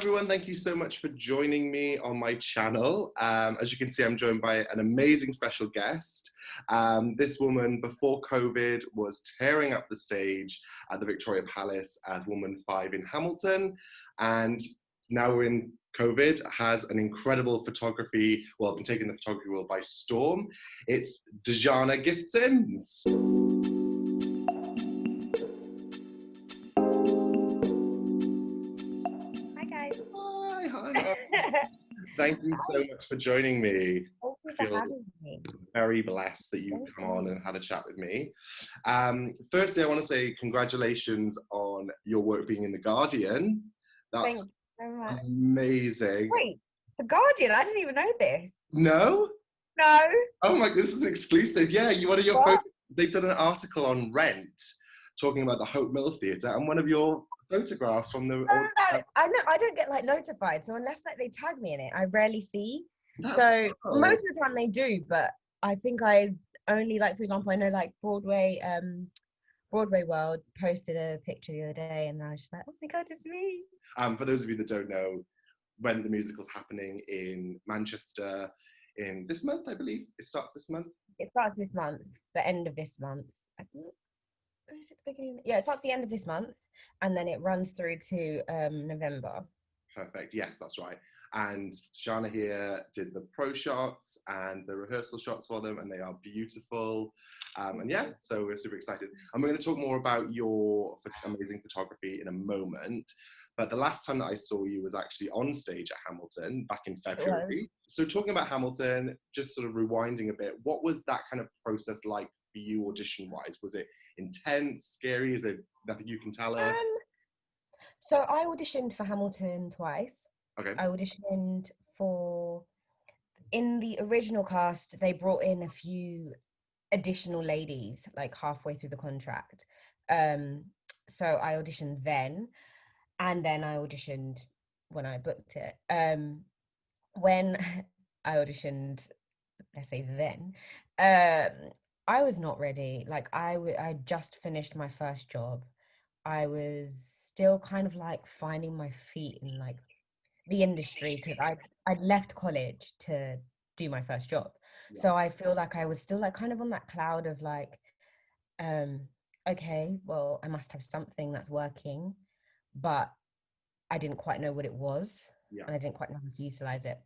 everyone, thank you so much for joining me on my channel. As you can see, I'm joined by an amazing special guest. This woman, before COVID, was tearing up the stage at the Victoria Palace as Woman 5 in Hamilton, and now we're in COVID, has an incredible photography, well, been taking the photography world by storm. It's Dujonna Sims. Hi. Thank you so much for joining me. Thank you for having me. Very blessed that you've come on and had a chat with me. Firstly, I want to say congratulations on your work being in The Guardian. That's Thank you so much. Amazing. Wait, The Guardian? I didn't even know this. No? No. Oh my, this is exclusive. Yeah, one of your photos, they've done an article on Rent talking about the Hope Mill Theatre, and one of your photographs from the... No, I know, I don't get like notified, so unless like they tag me in it, I rarely see. Most of the time they do, but I think I only, like, for example, I know like Broadway World posted a picture the other day, and I was just like, oh my god, it's me. For those of you that don't know, Rent the musical's happening in Manchester in this month, I believe. It starts this month. It starts this month, the end of this month. I think. Is it the beginning? Yeah, it starts the end of this month, and then it runs through to November. Perfect. Yes, that's right. And Shana here did the pro shots and the rehearsal shots for them, and they are beautiful. And yeah, so we're super excited. And we're going to talk more about your amazing photography in a moment. But the last time that I saw you was actually on stage at Hamilton back in February. So talking about Hamilton, just sort of rewinding a bit, what was that kind of process like for you audition-wise? Was it intense, scary? Is there nothing you can tell us? So I auditioned for Hamilton twice. Okay. I auditioned in the original cast, they brought in a few additional ladies like halfway through the contract. So I auditioned then, and then I auditioned when I booked it. When I auditioned, let's say then, I was not ready. Like I just finished my first job. I was still kind of like finding my feet in like the industry, because I'd left college to do my first job. Yeah. So I feel like I was still like kind of on that cloud of like, okay, well, I must have something that's working, but I didn't quite know what it was. Yeah. And I didn't quite know how to utilize it.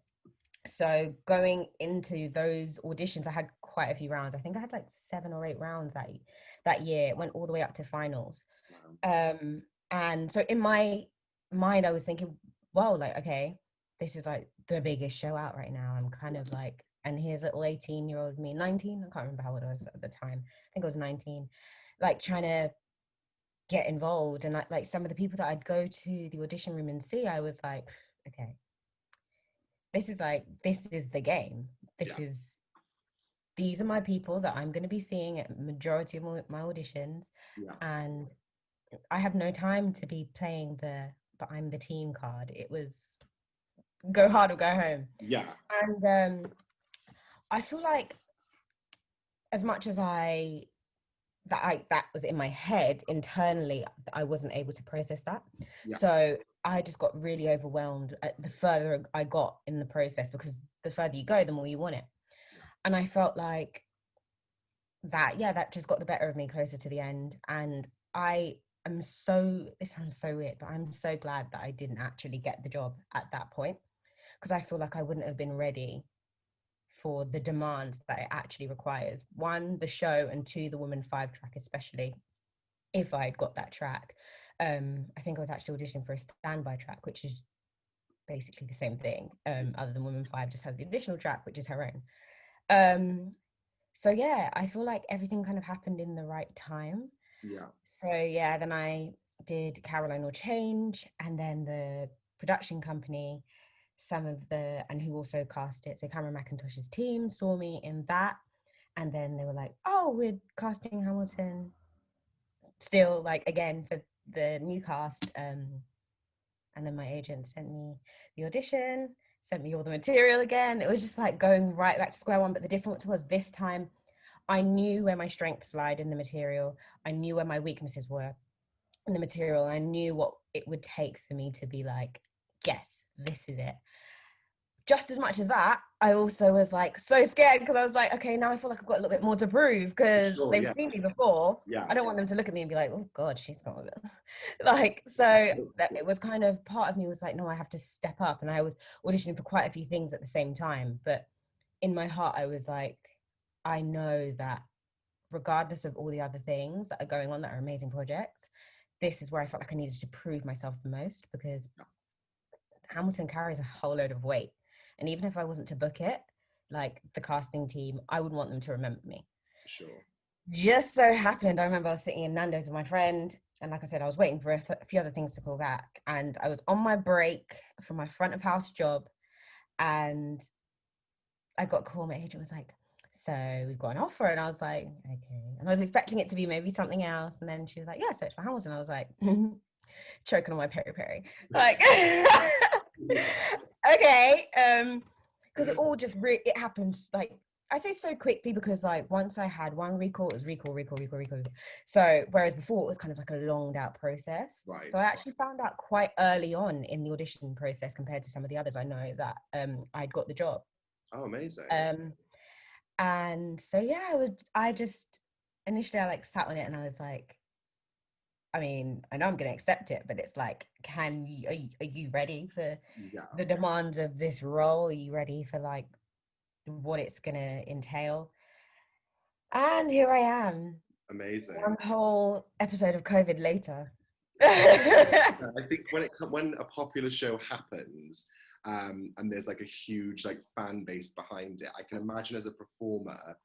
So going into those auditions, I had quite a few rounds. I think I had like 7 or 8 rounds that year. It went all the way up to finals. Wow. And so in my mind, I was thinking, well, like, okay, this is like the biggest show out right now. I'm kind of like, and here's little 18-year-old me, 19, I can't remember how old I was at the time. I think I was 19, like trying to get involved. And like some of the people that I'd go to the audition room and see, I was like, okay, this is the game. These are my people that I'm going to be seeing at majority of my auditions. Yeah. And I have no time to be playing but I'm the team card. It was go hard or go home. Yeah. And I feel like as much as that was in my head, internally, I wasn't able to process that. Yeah. So I just got really overwhelmed the further I got in the process, because the further you go, the more you want it. Yeah. And I felt like that just got the better of me closer to the end. And it sounds so weird, but I'm so glad that I didn't actually get the job at that point, because I feel like I wouldn't have been ready for the demands that it actually requires. 1, the show, and 2, the Woman 5 track, especially if I'd got that track. I think I was actually auditioning for a standby track, which is basically the same thing, other than Woman 5 just has the additional track, which is her own. So yeah, I feel like everything kind of happened in the right time. Yeah. So yeah, then I did Caroline or Change, and then the production company, and who also cast it, so Cameron McIntosh's team saw me in that, and then they were like, oh, we're casting Hamilton still, like, again for the new cast, and then my agent sent me the audition, sent me all the material again. It was just like going right back to square one, but the difference was this time I knew where my strengths lied in the material. I knew where my weaknesses were in the material. I knew what it would take for me to be like yes, this is it. Just as much as that, I also was like so scared because I was like, okay, now I feel like I've got a little bit more to prove because they've seen me before. I don't want them to look at me and be like, oh God, she's got it. Like, so that it was kind of part of me was like, no, I have to step up. And I was auditioning for quite a few things at the same time. But in my heart, I was like, I know that regardless of all the other things that are going on that are amazing projects, this is where I felt like I needed to prove myself the most, because Hamilton carries a whole load of weight. And even if I wasn't to book it, like the casting team, I would want them to remember me. Sure. Just so happened, I remember I was sitting in Nando's with my friend, and like I said, I was waiting for a few other things to call back, and I was on my break from my front of house job, and I got a call. My agent was like, so we've got an offer, and I was like, okay. And I was expecting it to be maybe something else, and then she was like, yeah, so it's for Hamilton. I was like, choking on my peri-peri, like okay, because it all just it happens, like I say so quickly, because like once I had one recall, it was recall. So whereas before it was kind of like a longed out process. Right. So I actually found out quite early on in the audition process compared to some of the others I know that I'd got the job. Oh, amazing. And so yeah, I just initially I like sat on it and I was like, I mean, I know I'm going to accept it, but it's like, are you ready for the demands of this role? Are you ready for like what it's going to entail? And here I am. Amazing. One whole episode of COVID later. I think when a popular show happens, and there's like a huge like fan base behind it, I can imagine as a performer,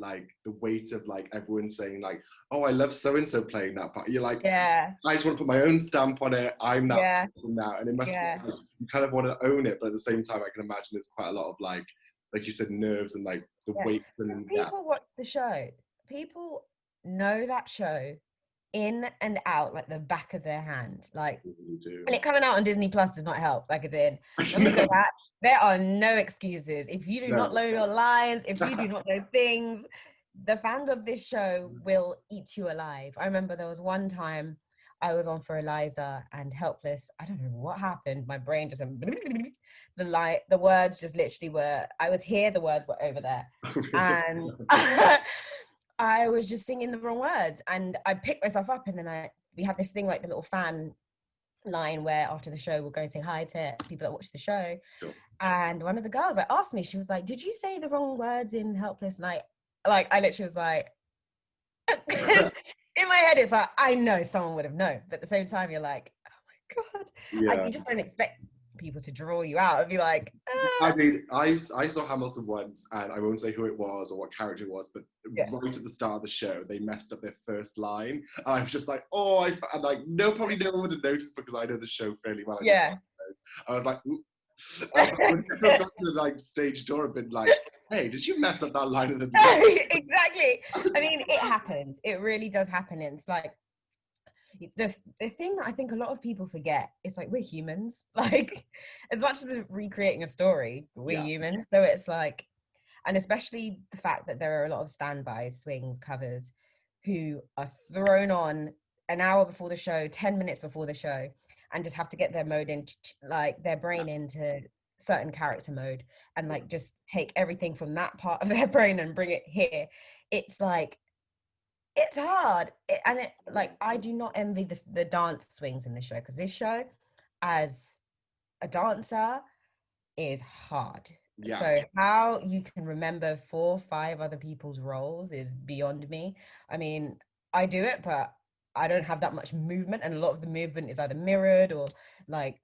like the weight of like everyone saying like, oh, I love so and so playing that part. You're like, I just want to put my own stamp on it. I'm that person now, and it must be, you kind of want to own it, but at the same time, I can imagine there's quite a lot of like you said, nerves and like the weight. And people watch the show. People know that show in and out like the back of their hand, like, and it coming out on Disney Plus does not help. Like, as in, let me go back. There are no excuses. If you do not know your lines, if you do not know things, the fans of this show will eat you alive. I remember there was one time I was on for Eliza and Helpless. I don't know what happened. My brain just went the words just literally were, I was here, the words were over there. And I was just singing the wrong words, and I picked myself up, and then we have this thing like the little fan line where after the show we'll go and say hi to people that watch the show. And one of the girls like asked me, she was like, did you say the wrong words in Helpless? And I literally was like, in my head it's like, I know someone would have known, but at the same time you're like, oh my God, like, you just don't expect people to draw you out and be like, I mean, I saw Hamilton once, and I won't say who it was or what character it was, but right at the start of the show they messed up their first line, and I was just like, oh, and like probably no one would have noticed because I know the show fairly well. I was like, I would have gone to like stage door and been like, hey, did you mess up that line at the beginning? Exactly. I mean, it happens, it really does happen. And it's like the thing that I think a lot of people forget is like, we're humans. Like, as much as we're recreating a story, we're humans. So it's like, and especially the fact that there are a lot of standbys, swings, covers who are thrown on an hour before the show, 10 minutes before the show, and just have to get their mode in, like their brain into certain character mode, and like just take everything from that part of their brain and bring it here. It's like, it's hard. Like, I do not envy the dance swings in this show, because this show as a dancer is hard. So how you can remember 4 or 5 other people's roles is beyond me. I mean, I do it, but I don't have that much movement, and a lot of the movement is either mirrored or like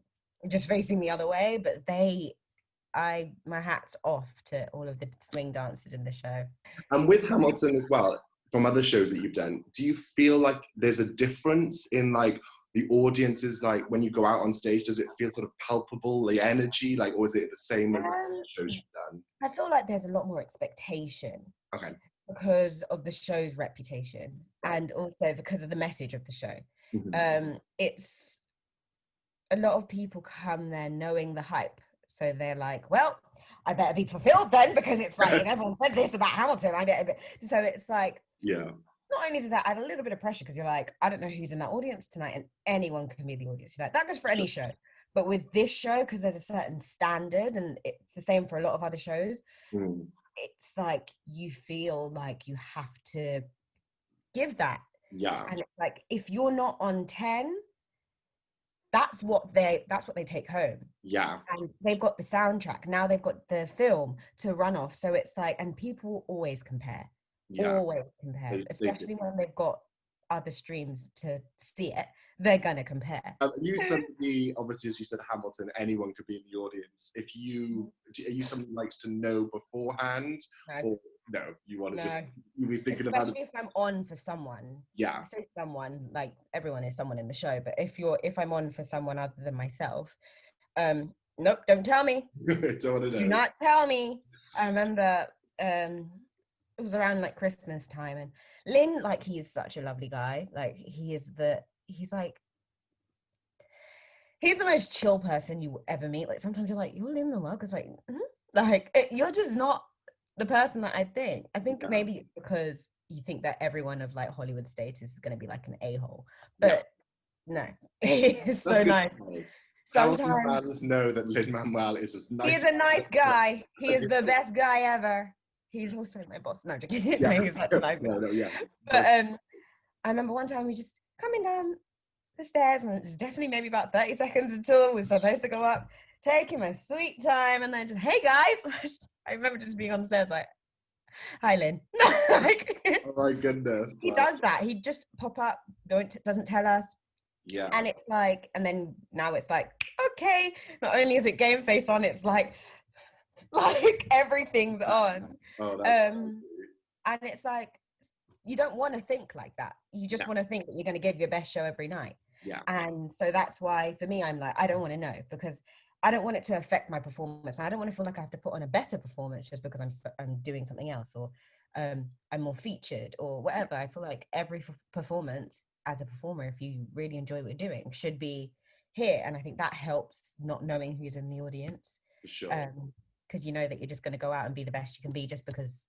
just facing the other way. But my hat's off to all of the swing dancers in the show. And with Hamilton as well, from other shows that you've done, do you feel like there's a difference in like the audiences, like when you go out on stage, does it feel sort of palpable, the energy, like, or is it the same as the shows you've done? I feel like there's a lot more expectation. Okay. Because of the show's reputation, and also because of the message of the show. It's a lot of people come there knowing the hype, so they're like, well, I better be fulfilled then, because it's like, if everyone said this about Hamilton, I get a bit. So it's like, not only does that add a little bit of pressure, because you're like, I don't know who's in that audience tonight, and anyone can be the audience tonight. That goes for any show, But with this show, because there's a certain standard, and it's the same for a lot of other shows, it's like you feel like you have to give that. Yeah. And it's like, if you're not on 10, that's what they take home. Yeah. And they've got the soundtrack. Now they've got the film to run off. So it's like, and people always compare. Yeah. Always compare. Especially when they've got other streams to see it. They're gonna compare. You somebody, obviously, as you said, Hamilton, anyone could be in the audience. Are you somebody who likes to know beforehand? No. Or no, you want to just, you'll be thinking especially about it. if I'm on for someone. Yeah. I say someone, like everyone is someone in the show, but if I'm on for someone other than myself, nope, don't tell me. Don't want to know. Do not tell me. I remember it was around like Christmas time, and Lin, like, he's such a lovely guy. Like, he's the most chill person you will ever meet. Like, sometimes you're like, you're Lin Manuel, because you're just not the person that I think. I think maybe it's because you think that everyone of like Hollywood status is going to be like an a-hole, but no, he's so nice. Sometimes fans know that Lin Manuel is as nice. He's a nice guy. He is the best guy ever. He's also my boss. No, I'm joking. He's such a nice guy. But I remember one time we just coming down the stairs, and it's definitely maybe about 30 seconds until we're supposed to go up, taking my sweet time, and then just, hey guys. I remember just being on the stairs like, hi Lin. Like, oh my goodness. He does that. He just pop up, doesn't tell us. Yeah. And it's like, and then now it's like, okay, not only is it game face on, it's like everything's on. Oh, that's and it's like, you don't want to think like that. You just want to think that you're going to give your best show every night. Yeah. And so that's why for me, I'm like, I don't want to know, because I don't want it to affect my performance. I don't want to feel like I have to put on a better performance just because I'm doing something else, or I'm more featured or whatever. I feel like every performance as a performer, if you really enjoy what you're doing, should be here. And I think that helps, not knowing who's in the audience. For sure. Because you know that you're just going to go out and be the best you can be just because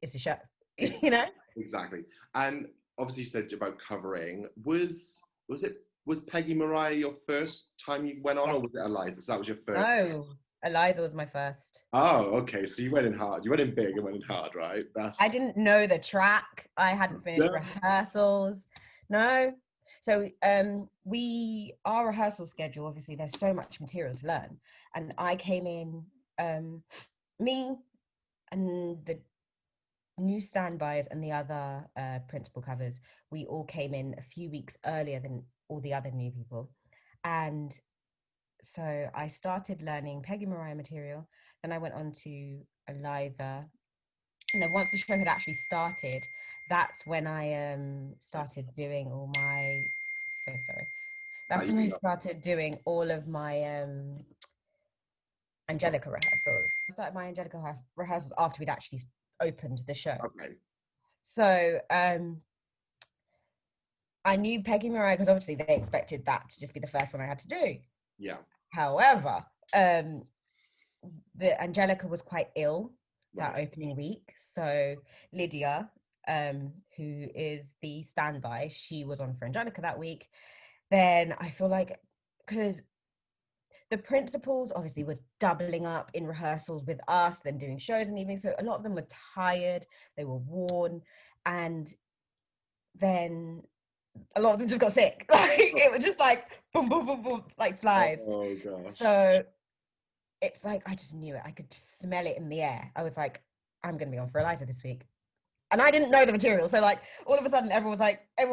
it's a show. You know? Exactly. And obviously you said about covering. Was Peggy Mariah your first time you went on, or was it Eliza? So that was your first? No, Eliza was my first. Oh, okay. So you went in hard. You went in big and went in hard, right? I didn't know the track. I hadn't finished rehearsals. No. So our rehearsal schedule, obviously there's so much material to learn. And I came in, me and the new standbys and the other principal covers, we all came in a few weeks earlier than all the other new people. And so I started learning Peggy Mariah material. Then I went on to Eliza. And then once the show had actually started, that's when I started doing all my, so sorry. That's when I started doing all of my Angelica rehearsals. I started my Angelica rehearsals after we'd actually opened the show. Okay. So I knew Peggy Mariah because obviously they expected that to just be the first one I had to do. Yeah. However, the Angelica was quite ill that opening week. So Lydia, who is the standby, she was on for Angelica that week. Then I feel like, because the principals obviously were doubling up in rehearsals with us, then doing shows in the evening. So a lot of them were tired, they were worn, and then a lot of them just got sick. Like, it was just like boom, boom, boom, boom, like flies. Oh gosh. So it's like, I just knew it. I could just smell it in the air. I was like, I'm going to be on for Eliza this week. And I didn't know the material. So like, all of a sudden everyone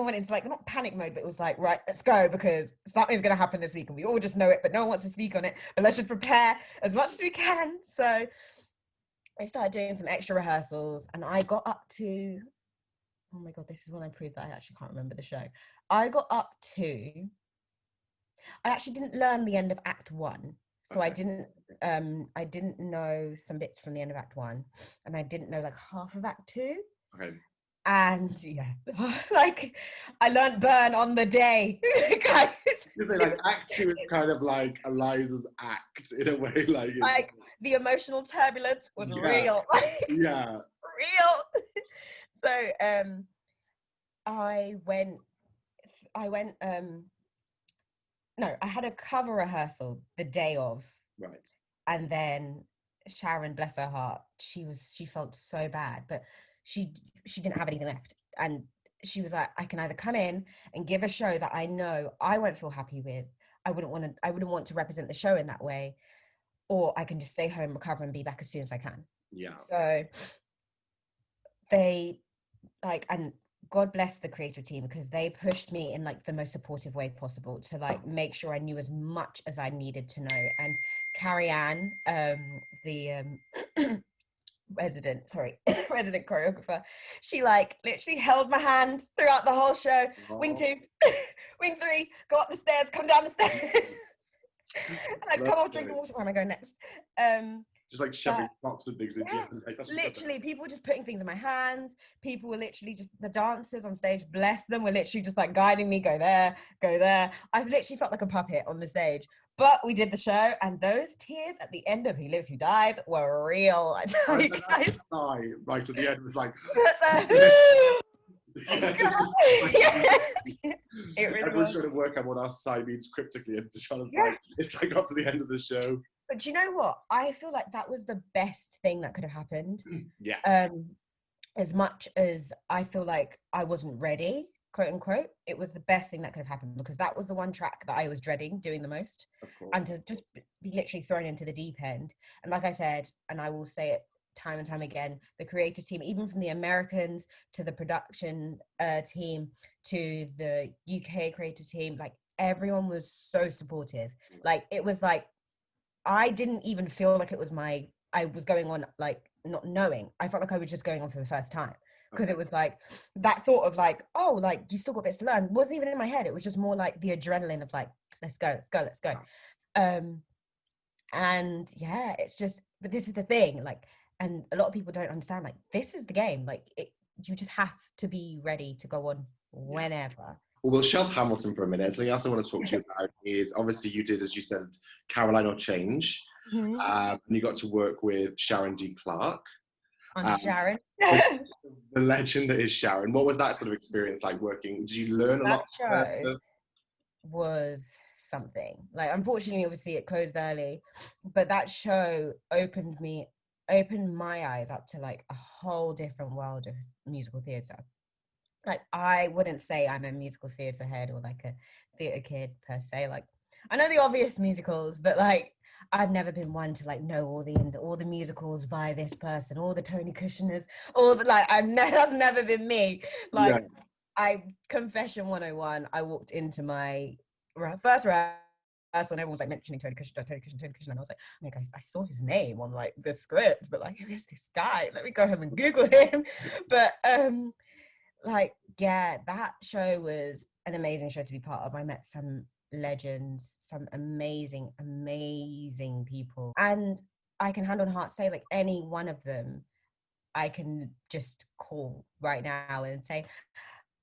went into like, not panic mode, but it was like, right, let's go, because something's going to happen this week and we all just know it, but no one wants to speak on it. But let's just prepare as much as we can. So I started doing some extra rehearsals, and I got up to, oh my God, this is when I proved that I actually can't remember the show. I got up to, I actually didn't learn the end of Act 1. So I didn't know some bits from the end of Act 1, and I didn't know like half of Act 2. Okay. And yeah, like I learned Burn on the day. Guys. You say like Act 2 is kind of like Eliza's act in a way, like the emotional turbulence was real. Yeah. Real. So I went no, I had a cover rehearsal the day of. Right. And then Sharon, bless her heart, she felt so bad, but she didn't have anything left. And she was like, I can either come in and give a show that I know I won't feel happy with. I wouldn't want to represent the show in that way, or I can just stay home, recover, and be back as soon as I can. Yeah. So they and God bless the creative team, because they pushed me in like the most supportive way possible to like make sure I knew as much as I needed to know. And Carrie Ann, the resident choreographer, she like literally held my hand throughout the whole show. Oh. Wing 2, wing 3, go up the stairs, come down the stairs. And I'd come off drinking water. Where am I going next? Just like shoving props and things into you. Like, literally, people were just putting things in my hands. People were literally just, the dancers on stage, bless them, were literally just like guiding me, go there, go there. I've literally felt like a puppet on the stage. But we did the show, and those tears at the end of Who Lives, Who Dies were real. I tell you guys. Right at the end was like... It really Everyone's was. trying to work out what our sign means cryptically, and Dujonna's like, it's like got to the end of the show. But you know what? I feel like that was the best thing that could have happened. Yeah. As much as I feel like I wasn't ready, quote unquote, it was the best thing that could have happened, because that was the one track that I was dreading doing the most. And to just be literally thrown into the deep end. And like I said, and I will say it time and time again, the creative team, even from the Americans to the production team to the UK creative team, like everyone was so supportive. Like it was like, I didn't even feel like it was I was going on like not knowing. I felt like I was just going on for the first time, because it was like that thought of like, oh, like you still got bits to learn wasn't even in my head. It was just more like the adrenaline of like, let's go. And yeah, it's just, but this is the thing, like, and a lot of people don't understand, like, this is the game, like you just have to be ready to go on whenever. Well, we'll shelve Hamilton for a minute. Something else I want to talk to you about is, obviously you did, as you said, Caroline or Change. And you got to work with Sharon D Clarke. Sharon. The legend that is Sharon. What was that sort of experience like working? Did you learn a lot? That show was something. Like, unfortunately, obviously it closed early, but that show opened my eyes up to like a whole different world of musical theatre. Like, I wouldn't say I'm a musical theatre head or like a theatre kid per se. Like, I know the obvious musicals, but like I've never been one to like know all the musicals by this person, all the Tony Kushner's, all the like. That's never been me. Like, I confession 101. I walked into my first rehearsal and everyone was like mentioning Tony Kushner, and I was like, oh my gosh, I saw his name on like the script, but like, who is this guy? Let me go home and Google him. But like, yeah, that show was an amazing show to be part of. I met some legends, some amazing people, and I can hand on heart say, like, any one of them I can just call right now and say,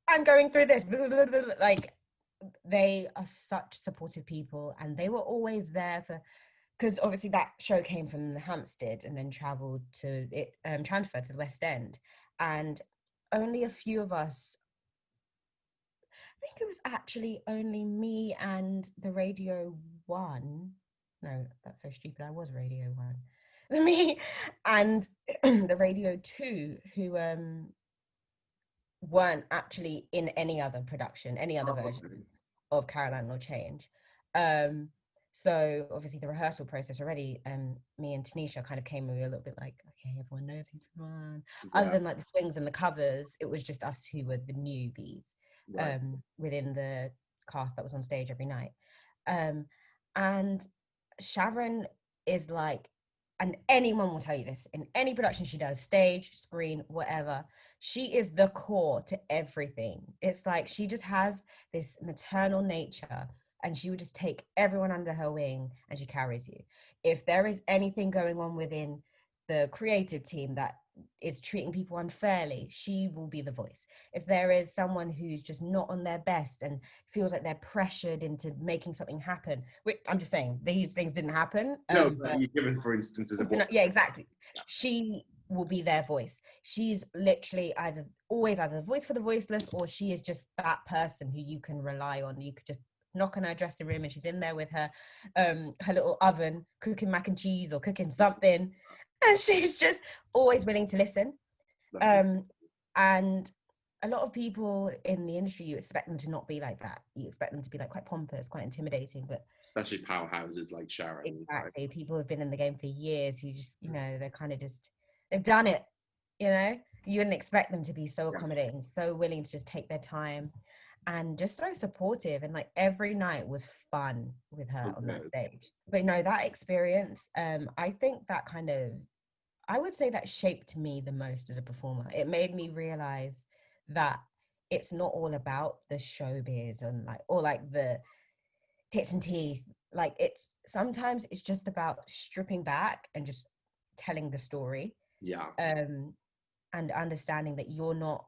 I'm going through this, like, they are such supportive people, and they were always there for, because obviously that show came from Hampstead and then transferred to the West End, and only a few of us, I think it was actually only me and the Radio 1. No, that's so stupid. I was Radio 1. Me and the Radio 2 who weren't actually in any other production, any other version of Caroline or Change. So obviously the rehearsal process already, me and Tanisha kind of came a little bit like, okay, everyone knows who's the one. Other than like the swings and the covers, it was just us who were the newbies within the cast that was on stage every night. And Sharon is like, and anyone will tell you this, in any production she does, stage, screen, whatever, she is the core to everything. It's like she just has this maternal nature, and she would just take everyone under her wing and she carries you. If there is anything going on within the creative team that is treating people unfairly, she will be the voice. If there is someone who's just not on their best and feels like they're pressured into making something happen, which I'm just saying, these things didn't happen. No, but you're given for instances of what... Yeah, exactly. Yeah. She will be their voice. She's literally always either the voice for the voiceless, or she is just that person who you can rely on. You could just knock on her dressing room and she's in there with her little oven cooking mac and cheese or cooking something, and she's just always willing to listen. And a lot of people in the industry, you expect them to not be like that. You expect them to be like quite pompous, quite intimidating, but especially powerhouses like Sharon. Exactly. Right? People who've been in the game for years who just, you know, they're kind of just, they've done it, you know. You wouldn't expect them to be so accommodating, so willing to just take their time, and just so supportive. And like every night was fun with her on that stage. But no, that experience, I think that kind of, I would say that shaped me the most as a performer. It made me realize that it's not all about the showbiz and like, or like the tits and teeth. Like it's sometimes it's just about stripping back and just telling the story. Yeah. And understanding that you're not,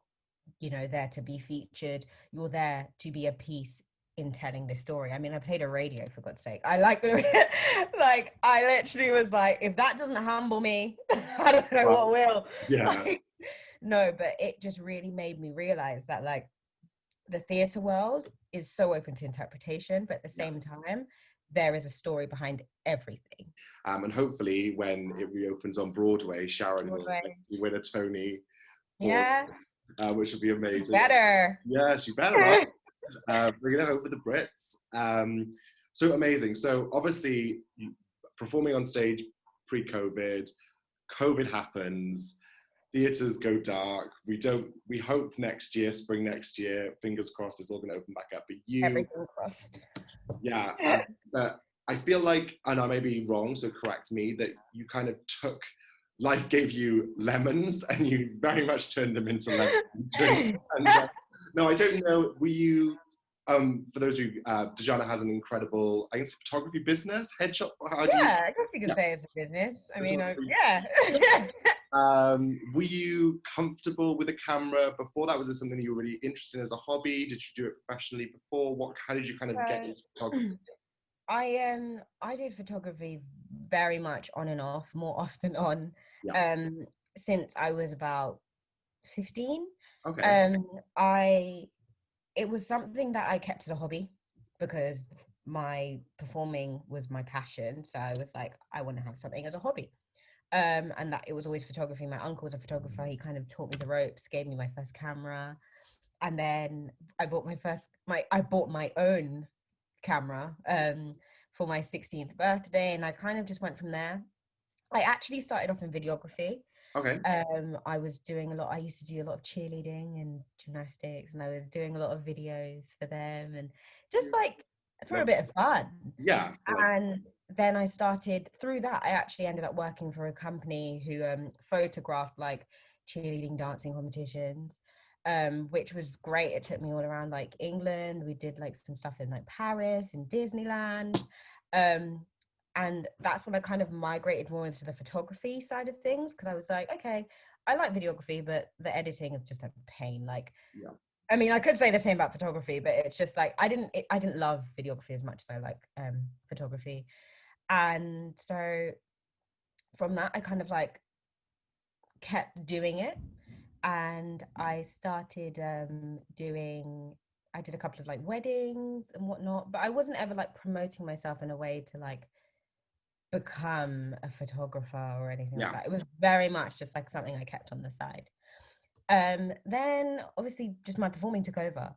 you know, there to be featured. You're there to be a piece in telling this story. I mean, I played a radio, for God's sake. I like I literally was like, if that doesn't humble me, I don't know what will. Yeah. Like, no, but it just really made me realize that like the theatre world is so open to interpretation, but at the same time, there is a story behind everything. And hopefully when it reopens on Broadway, Sharon will win a Tony. Which would be amazing. She better. Yeah, she better, right? Bringing it home for the Brits. So amazing. So obviously, performing on stage pre-COVID, COVID happens, theatres go dark. We hope next year, spring next year, fingers crossed, it's all going to open back up. But everything crossed. Yeah, but I feel like, and I may be wrong, so correct me, that you kind of took, life gave you lemons and you very much turned them into lemons. And, no, I don't know, were you, for those of you, Dujonna has an incredible, I guess, photography business, headshot? I guess you could say it's a business. I mean, were you comfortable with a camera before that? Was this something you were really interested in as a hobby? Did you do it professionally before? How did you kind of get into photography? I did photography very much on and off, more off than on, since I was about 15. Okay. It was something that I kept as a hobby because my performing was my passion. So I was like, I want to have something as a hobby. And that it was always photography. My uncle was a photographer. He kind of taught me the ropes, gave me my first camera. And then I bought my own camera for my 16th birthday, and I kind of just went from there. I actually started off in videography. Okay. I used to do a lot of cheerleading and gymnastics, and I was doing a lot of videos for them, and just like for a bit of fun. Yeah. And then I started, through that, I actually ended up working for a company who photographed like cheerleading, dancing competitions. Which was great. It took me all around like England. We did like some stuff in like Paris and Disneyland. And that's when I kind of migrated more into the photography side of things, because I was like, okay, I like videography, but the editing is just a pain. Like, I mean, I could say the same about photography, but it's just like, I didn't love videography as much as I like photography. And so from that, I kind of like kept doing it. And I started I did a couple of like weddings and whatnot, but I wasn't ever like promoting myself in a way to like become a photographer or anything like that. It was very much just like something I kept on the side. Then obviously just my performing took over,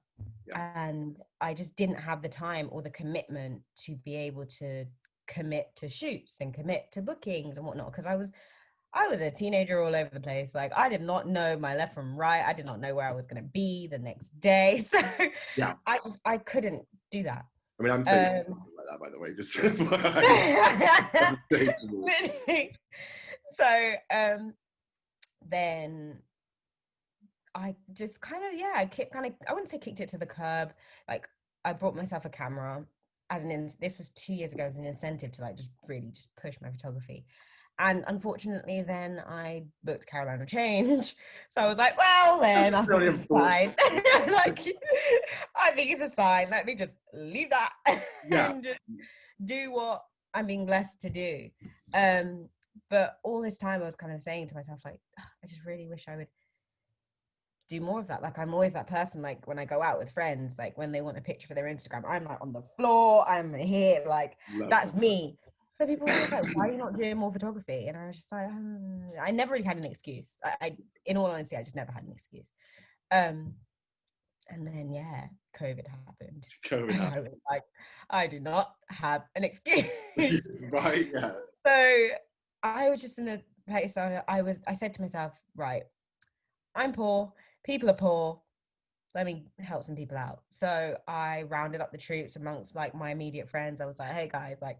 and I just didn't have the time or the commitment to be able to commit to shoots and commit to bookings and whatnot, because I was a teenager all over the place. Like, I did not know my left from right. I did not know where I was going to be the next day. So I couldn't do that. I mean, I'm totally like that, by the way. Just so then I just kind of I wouldn't say kicked it to the curb. Like, I bought myself a camera this was 2 years ago, as an incentive to like just really just push my photography. And unfortunately, then I booked Carolina Change. So I was like, well, then I think it's a sign. Like, I think it's a sign. Let me just leave that and just do what I'm being blessed to do. But all this time I was kind of saying to myself, like, I just really wish I would do more of that. Like, I'm always that person, like when I go out with friends, like when they want a picture for their Instagram, I'm like on the floor, I'm here, like that's me. So people were always like, why are you not doing more photography? And I was just like, I never really had an excuse. I in all honesty, I just never had an excuse. And then yeah, COVID happened. I was like, I do not have an excuse. Right, yeah. So I was just in a place, I said to myself, right, I'm poor, people are poor, let me help some people out. So I rounded up the troops amongst like my immediate friends. I was like, hey guys, like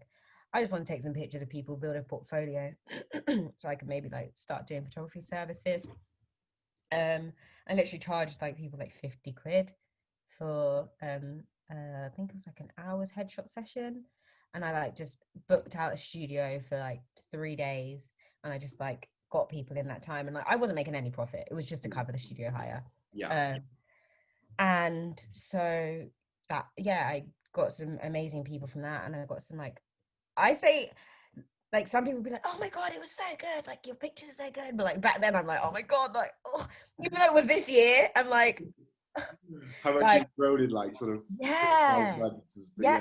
I just want to take some pictures of people, build a portfolio so I could maybe like start doing photography services. I literally charged like people like 50 quid for I think it was like an hour's headshot session, and I like just booked out a studio for like 3 days, and I just like got people in that time, and like I wasn't making any profit, it was just to cover the studio hire. And so that, yeah, I got some amazing people from that, and I got some like, I say, like some people be like, oh my god, it was so good, like your pictures are so good, but like back then I'm like, oh my god, like, oh, even though it was this year, I'm like, how much like, eroded, like sort of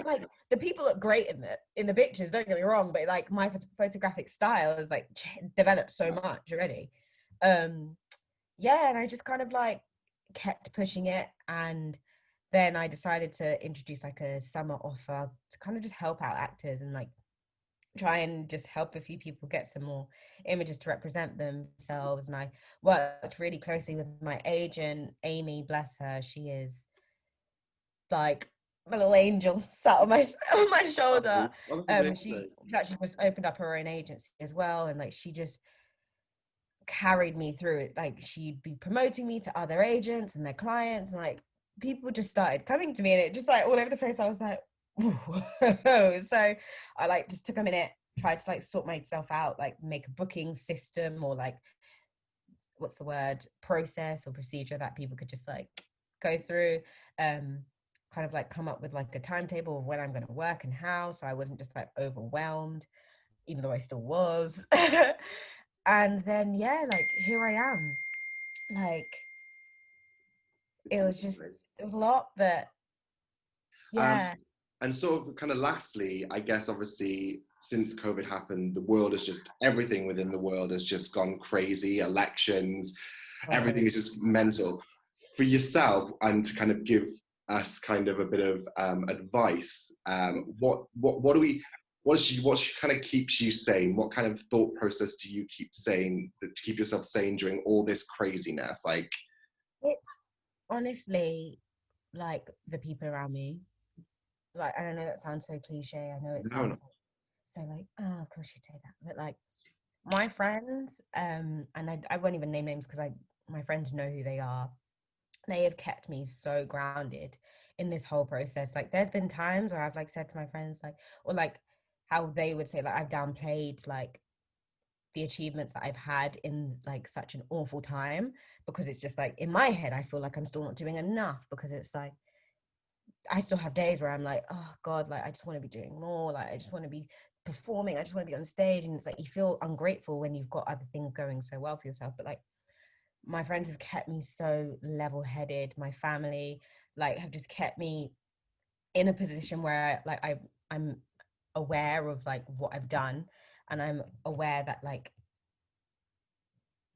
like the people look great in the pictures, don't get me wrong, but like my photographic style is like developed so much already. And I just kind of like kept pushing it, and then I decided to introduce like a summer offer to kind of just help out actors and like try and just help a few people get some more images to represent themselves. And I worked really closely with my agent, Amy, bless her. She is like a little angel sat on my shoulder. She actually just opened up her own agency as well, and like she just carried me through it. Like she'd be promoting me to other agents and their clients, and like people just started coming to me, and it just like all over the place. I was like, whoa. So I like just took a minute, tried to like sort myself out, like make a booking system, or like what's the word, process or procedure that people could just like go through, kind of like come up with like a timetable of when I'm going to work and how, so I wasn't just like overwhelmed, even though I still was. And then like here I am. Like it was a lot, but yeah. And sort of kind of lastly, I guess obviously since COVID happened, the world is just, everything within the world has just gone crazy, elections, everything is just mental. For yourself, and to kind of give us kind of a bit of advice, what kind of keeps you sane? What kind of thought process do you keep saying to keep yourself sane during all this craziness? Like, it's honestly like the people around me. Like, I don't know, that sounds so cliche. I know it sounds so like, oh, of course you say that, but like my friends, and I won't even name names because my friends know who they are. They have kept me so grounded in this whole process. Like there's been times where I've like said to my friends, like, or like how they would say like I've downplayed like the achievements that I've had in like such an awful time, because it's just like in my head I feel like I'm still not doing enough, because it's like I still have days where I'm like, oh God, like I just want to be doing more, like I just want to be performing, I just want to be on stage. And it's like you feel ungrateful when you've got other things going so well for yourself. But like my friends have kept me so level-headed, my family like have just kept me in a position where like I'm aware of like what I've done, and I'm aware that like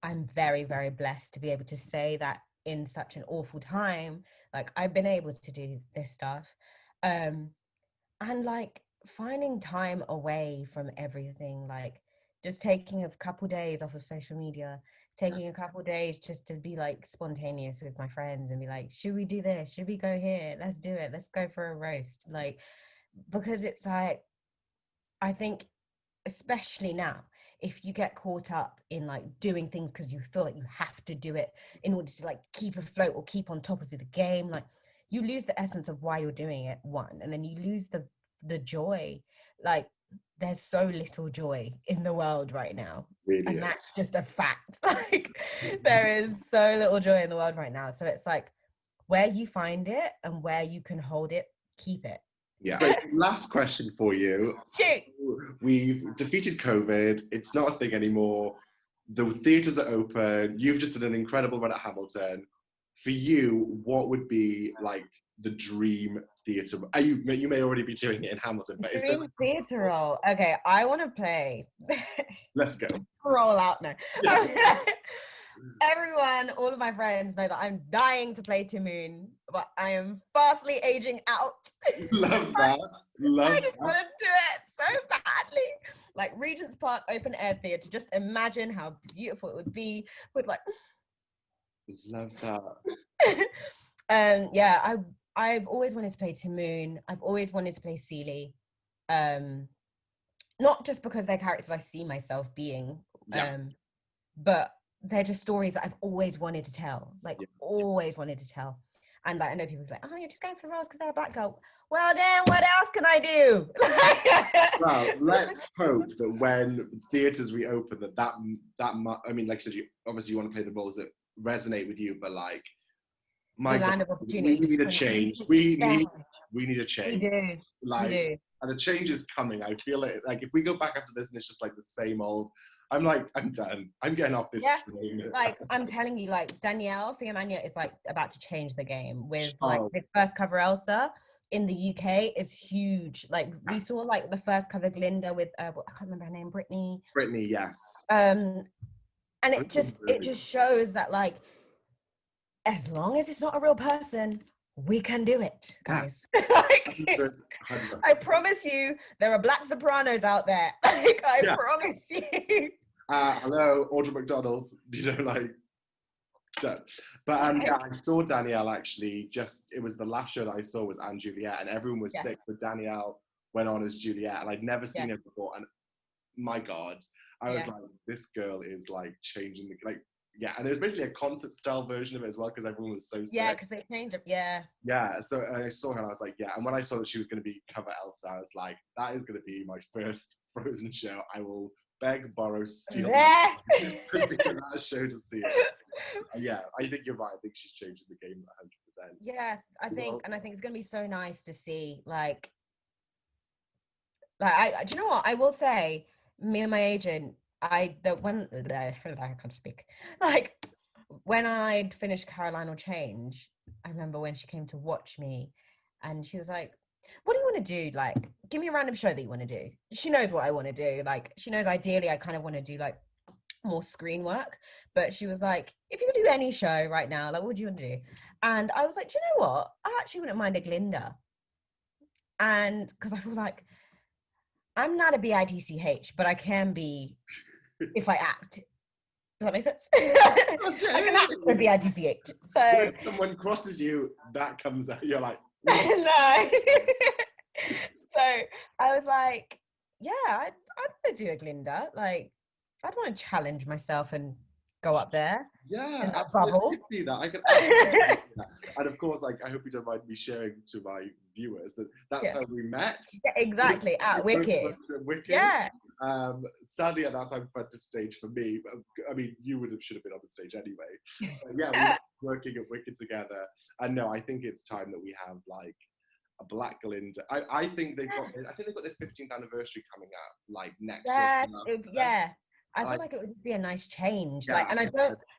I'm very, very blessed to be able to say that in such an awful time, like I've been able to do this stuff. And like finding time away from everything, like just taking a couple days off of social media, taking a couple days just to be like spontaneous with my friends and be like, should we do this? Should we go here? Let's do it. Let's go for a roast. Like, because it's like, I think, especially now, if you get caught up in like doing things because you feel like you have to do it in order to like keep afloat or keep on top of the game, like you lose the essence of why you're doing it, one, and then you lose the joy. Like there's so little joy in the world right now, really, and that's just a fact. Like there is so little joy in the world right now, so it's like where you find it and where you can hold it, keep it. Yeah. Great. Last question for you. Shoot. We've defeated COVID. It's not a thing anymore. The theatres are open. You've just done an incredible run at Hamilton. for you, what would be like the dream theatre? You may already be doing it in Hamilton, but is there Dream theatre role? Okay, I want to play. Let's go. Roll out now. Yeah. Everyone, all of my friends know that I'm dying to play Timoon, but I am fastly aging out. Love that. I just want to do it so badly. Like Regent's Park open air theatre. Just imagine how beautiful it would be with like. Love that. Yeah, I've always wanted to play Timoon. I've always wanted to play Seeley. Not just because they're characters I see myself being, but they're just stories that I've always wanted to tell, always wanted to tell. And like, I know people are like, oh, you're just going for roles because they're a black girl. Well, then what else can I do? Well, let's hope that when theatres reopen, that I mean, like I said, obviously you want to play the roles that resonate with you, but like, my the land God, of opportunity. we need a change. We need a change. We do. Like, we do. And the change is coming. I feel it. Like if we go back after this and it's just like the same old, I'm like, I'm done. I'm getting off this train. Like I'm telling you, like Danielle Fiamania is like about to change the game with like the first cover Elsa in the UK is huge. Like we saw like the first cover Glinda with I can't remember her name, Brittany, yes. And it just shows that like as long as it's not a real person, we can do it, guys. Like, I promise you, there are black sopranos out there. Like, I promise you. Hello, Audra McDonald. You know, like, done. But yeah, I saw Danielle actually. It was the last show that I saw was Anne Juliet, and everyone was sick. But Danielle went on as Juliet, and I'd never seen her before. And my God, I was like, this girl is like changing the like. Yeah, and there was basically a concert style version of it as well because everyone was so sick. Yeah, because they changed it. Yeah. Yeah, so I saw her and I was like, yeah. And when I saw that she was going to be cover Elsa, I was like, that is going to be my first Frozen show. I will beg, borrow, steal to be in that show to see it. Yeah, I think you're right. I think she's changing the game 100%. Yeah, I think it's going to be so nice to see. Like do you know what? I will say, me and my agent, I can't speak. Like when I'd finished Caroline or Change, I remember when she came to watch me and she was like, what do you want to do? Like, give me a random show that you want to do. She knows what I want to do. Like, she knows ideally I kind of want to do like more screen work. But she was like, if you could do any show right now, like, what do you want to do? And I was like, do you know what? I actually wouldn't mind a Glinda. And because I feel like I'm not a BITCH, but I can be if I act. Does that make sense? I can act for BITCH. So when someone crosses you, that comes out. You're like, no. So I was like, yeah, I'd want to do a Glinda. Like, I'd want to challenge myself and go up there. Yeah, absolutely. I can see that. I can absolutely see that. And of course, like, I hope you don't mind me sharing to my viewers that's how we met. Yeah, exactly. At Wicked. Yeah. Sadly, at that time, front of stage for me. I mean, you should have been on the stage anyway. But yeah, we were working at Wicked together. And no, I think it's time that we have like a Black Glinda. I think they've got their 15th anniversary coming up like next year. I feel like it would just be a nice change. Yeah, like, and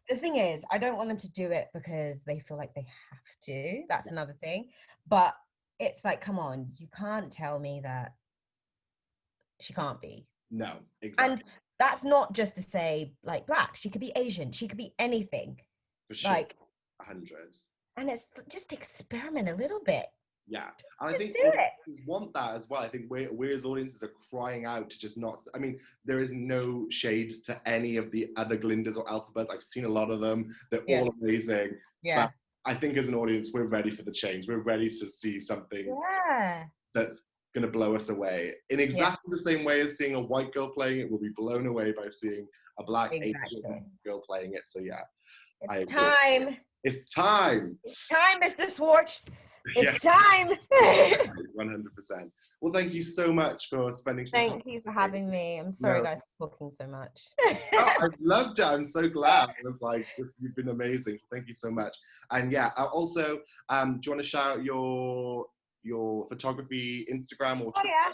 the thing is, I don't want them to do it because they feel like they have to. That's another thing. But it's like, come on, you can't tell me that she can't be. No, exactly. And that's not just to say like Black. She could be Asian. She could be anything. For sure. Like 100. And it's just experiment a little bit. Yeah, and I think audiences want that as well. I think we as audiences are crying out to just not. I mean, there is no shade to any of the other Glindas or Alphabets. I've seen a lot of them. They're all amazing. Yeah. But I think as an audience, we're ready for the change. We're ready to see something that's going to blow us away. In exactly the same way as seeing a white girl playing it, we'll be blown away by seeing a Black Asian girl playing it. So yeah. It's time. It's time. It's time, Mr. Swartz. It's time. 100%. Well, thank you so much for spending some time. Thank you for having me. I'm sorry, guys, for talking so much. I loved it. I'm so glad. I was like, you've been amazing. So thank you so much. And yeah, also, do you want to shout out your photography Instagram or Twitter? Oh yeah.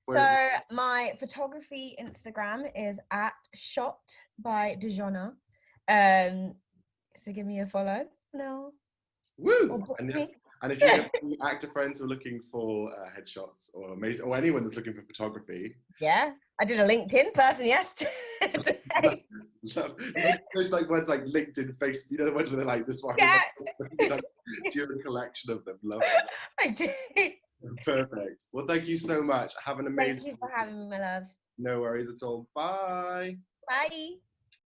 So my photography Instagram is @shot by Dujonna. So give me a follow. No. Woo! And yes, and if you have any actor friends who are looking for headshots or amazing, or anyone that's looking for photography. Yeah, I did a LinkedIn person yesterday. Those like words like LinkedIn, Facebook, you know the ones where they're like this one. Yeah. Like, do you have a collection of them? Love it. I did. Perfect. Well, thank you so much. Have an amazing. Thank you for having me, my love. No worries at all. Bye. Bye.